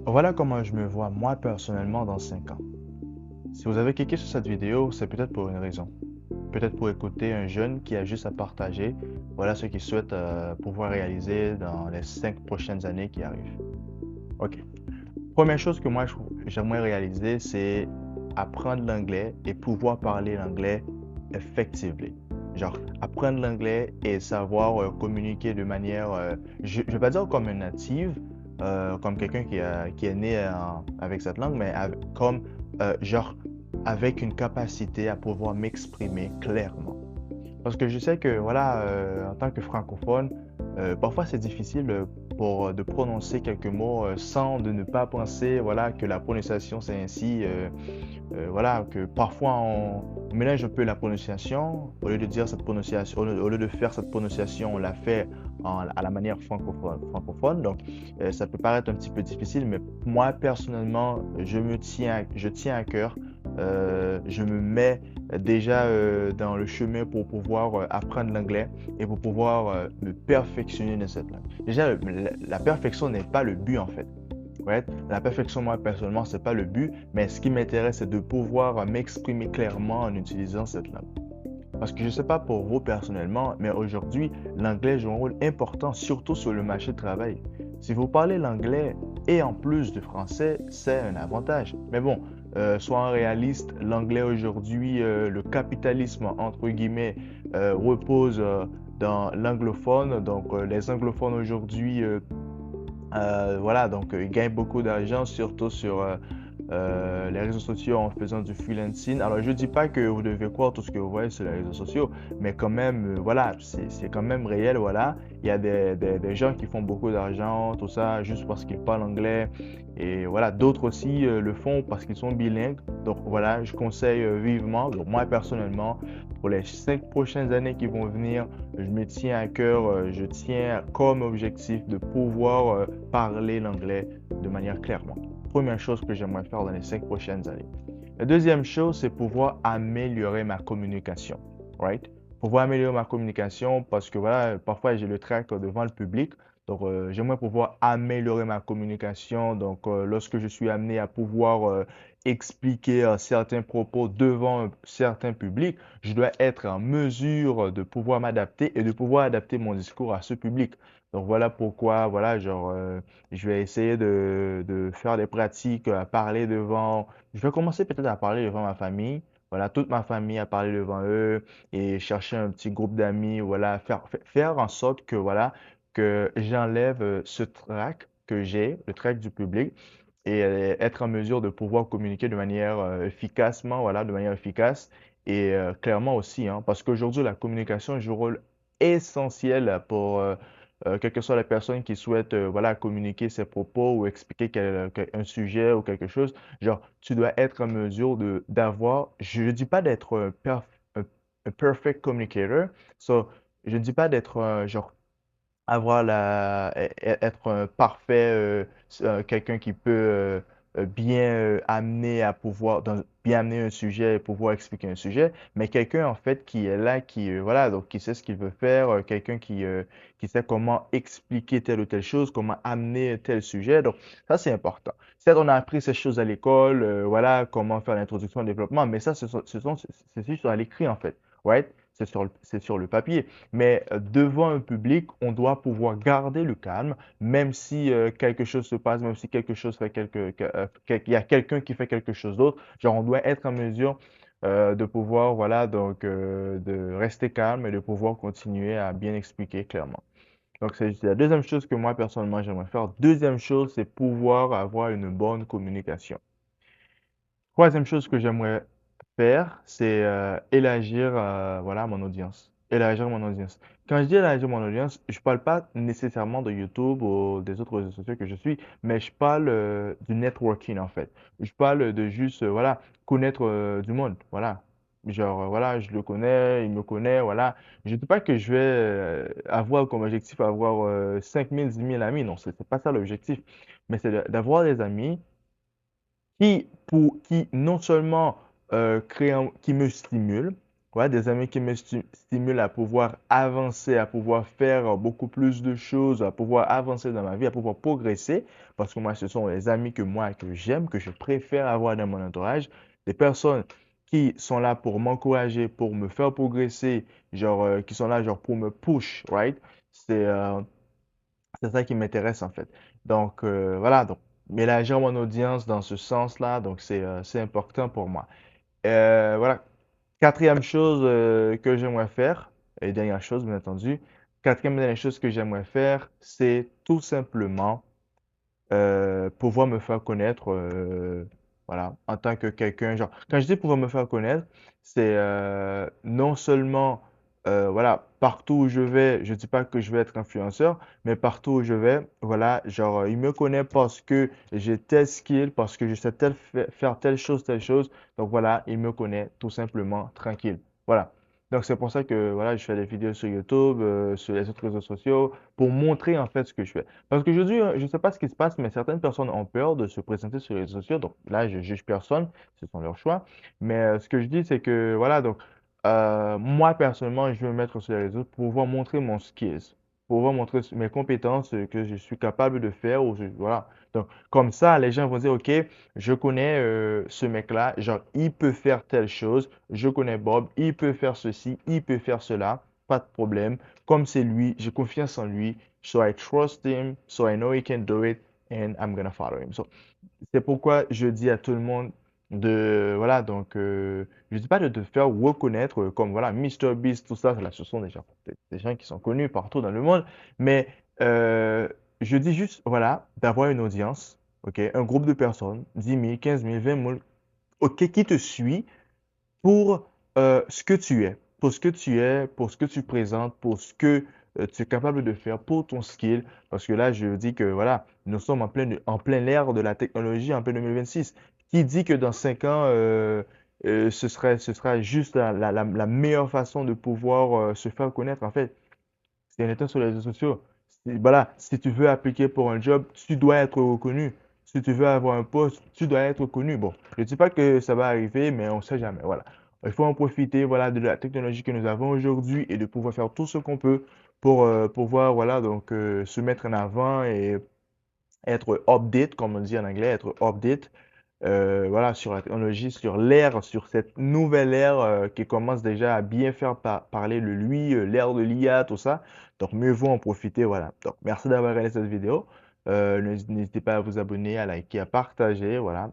Voilà comment je me vois moi personnellement dans 5 ans. Si vous avez cliqué sur cette vidéo, c'est peut-être pour une raison. Peut-être pour écouter un jeune qui a juste à partager, voilà ce qu'il souhaite pouvoir réaliser dans les 5 prochaines années qui arrivent. Ok. Première chose que moi j'aimerais réaliser, c'est apprendre l'anglais et pouvoir parler l'anglais effectivement. Genre, apprendre l'anglais et savoir communiquer de manière, je ne vais pas dire comme une native, comme quelqu'un qui est né avec cette langue, mais comme, genre, avec une capacité à pouvoir m'exprimer clairement. Parce que je sais que, voilà, en tant que francophone, parfois c'est difficile de prononcer quelques mots sans de ne pas penser, voilà, que la prononciation c'est ainsi, voilà, que parfois on mélange un peu la prononciation, au lieu de dire cette prononciation, au lieu de faire cette prononciation, on la fait à la manière francophone. Donc, ça peut paraître un petit peu difficile, mais moi personnellement, je tiens à cœur, je me mets déjà dans le chemin pour pouvoir apprendre l'anglais et pour pouvoir me perfectionner dans cette langue. Déjà, la perfection n'est pas le but en fait. Ouais, la perfection, moi, personnellement, c'est pas le but, mais ce qui m'intéresse, c'est de pouvoir m'exprimer clairement en utilisant cette langue. Parce que je ne sais pas pour vous personnellement, mais aujourd'hui, l'anglais joue un rôle important, surtout sur le marché du travail. Si vous parlez l'anglais et en plus du français, c'est un avantage. Mais bon, soyons réalistes, l'anglais aujourd'hui, le capitalisme, entre guillemets, repose dans l'anglophone. Donc, les anglophones aujourd'hui voilà, donc ils gagnent beaucoup d'argent, surtout sur les réseaux sociaux en faisant du freelancing. Alors, je ne dis pas que vous devez croire tout ce que vous voyez sur les réseaux sociaux, mais quand même, voilà, c'est quand même réel, voilà. Il y a des gens qui font beaucoup d'argent, tout ça, juste parce qu'ils parlent anglais. Et voilà, d'autres aussi le font parce qu'ils sont bilingues. Donc voilà, je conseille vivement, donc moi personnellement, pour les 5 prochaines années qui vont venir, je me tiens à cœur, je tiens comme objectif de pouvoir parler l'anglais de manière clairement. Première chose que j'aimerais faire dans les 5 prochaines années. La deuxième chose, c'est pouvoir améliorer ma communication. Right? Pouvoir améliorer ma communication parce que voilà, parfois j'ai le trac devant le public. Donc, j'aimerais pouvoir améliorer ma communication. Donc, lorsque je suis amené à pouvoir expliquer certains propos devant un certain public, je dois être en mesure de pouvoir m'adapter et de pouvoir adapter mon discours à ce public. Donc, voilà pourquoi, voilà, genre, je vais essayer de faire des pratiques, à parler devant. Je vais commencer peut-être à parler devant ma famille. Voilà, toute ma famille à parler devant eux et chercher un petit groupe d'amis. Voilà, faire en sorte que, voilà, que j'enlève ce trac que j'ai, le trac du public, et être en mesure de pouvoir communiquer de manière efficacement, voilà, de manière efficace et clairement aussi, hein, parce qu'aujourd'hui, la communication joue un rôle essentiel pour quelles que soient les personnes qui souhaitent voilà, communiquer ses propos ou expliquer un sujet ou quelque chose. Genre, tu dois être en mesure d'avoir, je ne dis pas d'être un, un perfect communicator, so, je ne dis pas d'être genre avoir être un parfait, quelqu'un qui peut bien amener à pouvoir, bien amener un sujet et pouvoir expliquer un sujet, mais quelqu'un en fait qui est là, qui, voilà, donc qui sait ce qu'il veut faire, quelqu'un qui sait comment expliquer telle ou telle chose, comment amener tel sujet. Donc, ça, c'est important. Certes, on a appris ces choses à l'école, voilà, comment faire l'introduction au développement, mais ça, c'est juste à l'écrit en fait, right? C'est sur le papier. Mais devant un public, on doit pouvoir garder le calme, même si quelque chose se passe, même si quelque chose fait il y a quelqu'un qui fait quelque chose d'autre. Genre, on doit être en mesure de pouvoir, voilà, donc de rester calme et de pouvoir continuer à bien expliquer clairement. Donc, c'est la deuxième chose que moi, personnellement, j'aimerais faire. Deuxième chose, c'est pouvoir avoir une bonne communication. Troisième chose que j'aimerais faire, c'est élargir voilà, mon audience. Élargir mon audience. Quand je dis élargir mon audience, je ne parle pas nécessairement de YouTube ou des autres réseaux sociaux que je suis, mais je parle du networking en fait. Je parle de juste voilà, connaître du monde. Voilà. Genre, voilà, je le connais, il me connaît, voilà. Je ne dis pas que je vais avoir comme objectif avoir 5 000, 10 000 amis. Non, c'est pas ça l'objectif. Mais c'est d'avoir des amis qui non seulement qui me stimule, voilà, des amis qui me stimulent à pouvoir avancer, à pouvoir faire beaucoup plus de choses, à pouvoir avancer dans ma vie, à pouvoir progresser. Parce que moi, ce sont les amis que j'aime, que je préfère avoir dans mon entourage. Des personnes qui sont là pour m'encourager, pour me faire progresser, genre, qui sont là genre pour me push, right? C'est euh, c'est ça qui m'intéresse en fait. Donc voilà, donc mélanger mon audience dans ce sens-là, donc c'est important pour moi. Voilà. Quatrième chose que j'aimerais faire, et dernière chose bien entendu, quatrième et dernière chose que j'aimerais faire, c'est tout simplement pouvoir me faire connaître, voilà, en tant que quelqu'un, genre, quand je dis pouvoir me faire connaître, c'est non seulement, voilà, partout où je vais, je dis pas que je vais être influenceur, mais partout où je vais, voilà, genre, il me connaît parce que j'ai tel skill, parce que je sais faire telle chose, donc voilà, il me connaît tout simplement tranquille. Voilà. Donc c'est pour ça que voilà, je fais des vidéos sur YouTube, sur les autres réseaux sociaux, pour montrer en fait ce que je fais. Parce qu'aujourd'hui, je ne sais pas ce qui se passe, mais certaines personnes ont peur de se présenter sur les réseaux sociaux. Donc là, je juge personne, ce sont leurs choix. Mais ce que je dis, c'est que voilà, donc moi personnellement, je veux me mettre sur les réseaux pour pouvoir montrer mon skills, pour pouvoir montrer mes compétences que je suis capable de faire. Voilà. Donc comme ça, les gens vont dire, OK, je connais ce mec-là, genre, il peut faire telle chose. Je connais Bob, il peut faire ceci, il peut faire cela, pas de problème. Comme c'est lui, j'ai confiance en lui. So I trust him, so I know he can do it, and I'm gonna follow him. So, c'est pourquoi je dis à tout le monde voilà, donc, je dis pas de te faire reconnaître comme, voilà, Mister Beast, tout ça, là, ce sont déjà des gens qui sont connus partout dans le monde, mais je dis juste, voilà, d'avoir une audience, ok, un groupe de personnes, 10 000, 15 000, 20 000, ok, qui te suit, pour ce que tu es, pour ce que tu es, pour ce que tu présentes, pour ce que tu es capable de faire, pour ton skill. Parce que là, je dis que voilà, nous sommes en plein ère de la technologie, en plein 2026. Qui dit que dans 5 ans, ce sera juste la meilleure façon de pouvoir se faire connaître, en fait, c'est en étant sur les réseaux sociaux. Voilà, si tu veux appliquer pour un job, tu dois être reconnu. Si tu veux avoir un poste, tu dois être connu. Bon, je ne dis pas que ça va arriver, mais on ne sait jamais. Voilà. Il faut en profiter, voilà, de la technologie que nous avons aujourd'hui et de pouvoir faire tout ce qu'on peut pour pouvoir, voilà, donc se mettre en avant et être update, comme on dit en anglais, être update, voilà, sur la technologie, sur l'ère, sur cette nouvelle ère qui commence déjà à bien faire parler de lui, l'ère de l'IA, tout ça. Donc, mieux vaut en profiter, voilà. Donc, merci d'avoir regardé cette vidéo. N'hésitez pas à vous abonner, à liker, à partager, voilà.